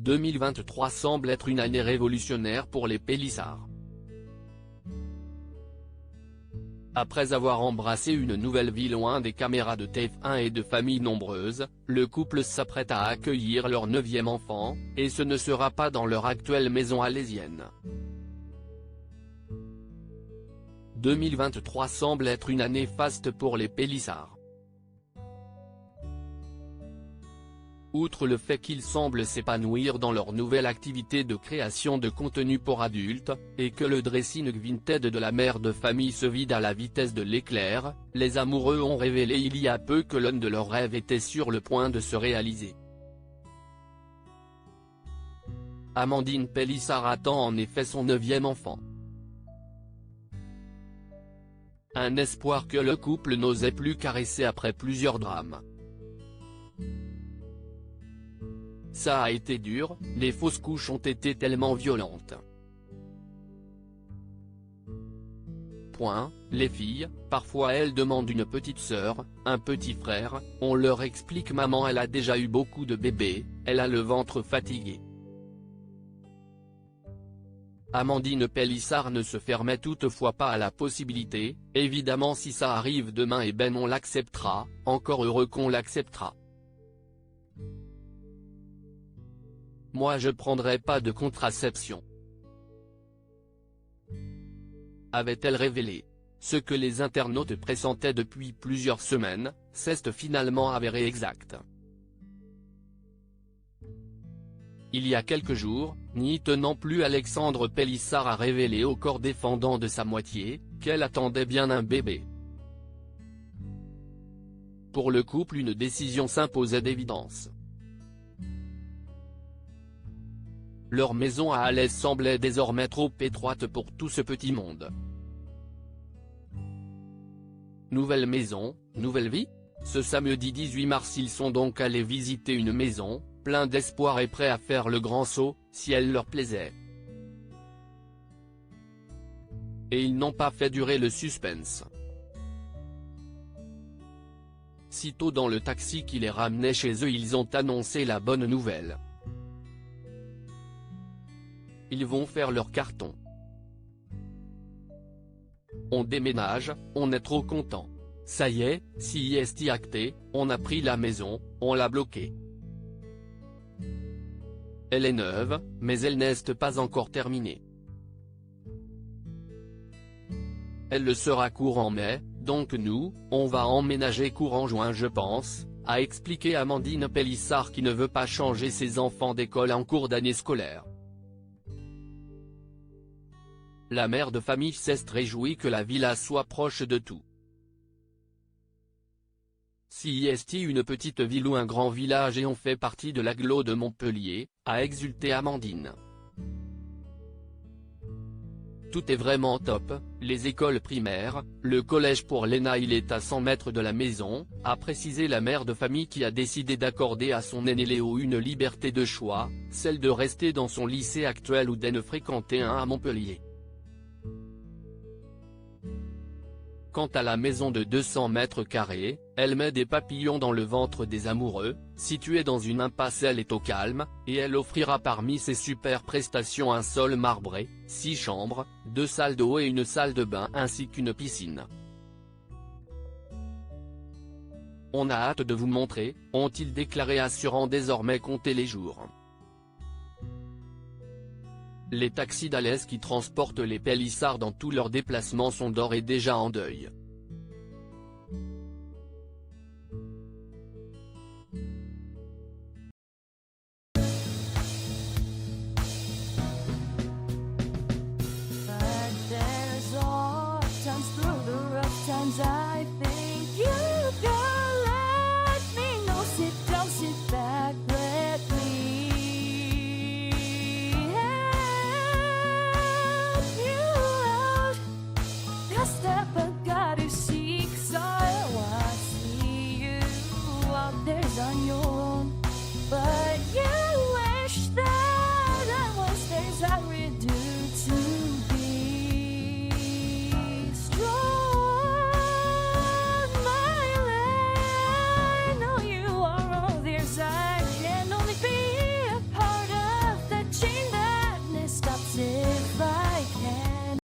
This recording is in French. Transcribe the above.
2023 semble être une année révolutionnaire pour les Pélissard. Après avoir embrassé une nouvelle vie loin des caméras de TF1 et de familles nombreuses, le couple s'apprête à accueillir leur 9e enfant, et ce ne sera pas dans leur actuelle maison alésienne. 2023 semble être une année faste pour les Pélissard. Outre le fait qu'ils semblent s'épanouir dans leur nouvelle activité de création de contenu pour adultes, et que le dressing Vinted de la mère de famille se vide à la vitesse de l'éclair, les amoureux ont révélé il y a peu que l'un de leurs rêves était sur le point de se réaliser. Amandine Pélissard attend en effet son 9e enfant. Un espoir que le couple n'osait plus caresser après plusieurs drames. Ça a été dur, les fausses couches ont été tellement violentes. Les filles, parfois elles demandent une petite sœur, un petit frère, on leur explique maman elle a déjà eu beaucoup de bébés, elle a le ventre fatigué. Amandine Pélissard ne se fermait toutefois pas à la possibilité, évidemment si ça arrive demain et ben on l'acceptera, encore heureux qu'on l'acceptera. Moi je prendrai pas de contraception. Avait-elle révélé. Ce que les internautes pressentaient depuis plusieurs semaines, s'est finalement avéré exact. Il y a quelques jours, n'y tenant plus Alexandre Pélissard a révélé au corps défendant de sa moitié, qu'elle attendait bien un bébé. Pour le couple une décision s'imposait d'évidence. Leur maison à Alès semblait désormais trop étroite pour tout ce petit monde. Nouvelle maison, nouvelle vie ? Ce samedi 18 mars ils sont donc allés visiter une maison, plein d'espoir et prêts à faire le grand saut, si elle leur plaisait. Et ils n'ont pas fait durer le suspense. Sitôt dans le taxi qui les ramenait chez eux ils ont annoncé la bonne nouvelle. Ils vont faire leur carton. On déménage, on est trop content. Ça y est, si est acté, on a pris la maison, on l'a bloquée. Elle est neuve, mais elle n'est pas encore terminée. Elle le sera courant mai, donc nous, on va emménager courant juin je pense, a expliqué Amandine Pélissard qui ne veut pas changer ses enfants d'école en cours d'année scolaire. La mère de famille s'est réjouie que la villa soit proche de tout. Si est une petite ville ou un grand village et on fait partie de l'agglo de Montpellier, a exulté Amandine. Tout est vraiment top, les écoles primaires, le collège pour Léna il est à 100 mètres de la maison, a précisé la mère de famille qui a décidé d'accorder à son aîné Léo une liberté de choix, celle de rester dans son lycée actuel ou d'en fréquenter un à Montpellier. Quant à la maison de 200 mètres carrés, elle met des papillons dans le ventre des amoureux, située dans une impasse elle est au calme, et elle offrira parmi ses super prestations un sol marbré, 6 chambres, 2 salles d'eau et une salle de bain ainsi qu'une piscine. On a hâte de vous montrer, ont-ils déclaré assurant désormais compter les jours. Les taxis d'Alès qui transportent les Pélissard dans tous leurs déplacements sont d'ores et déjà en deuil. I think you got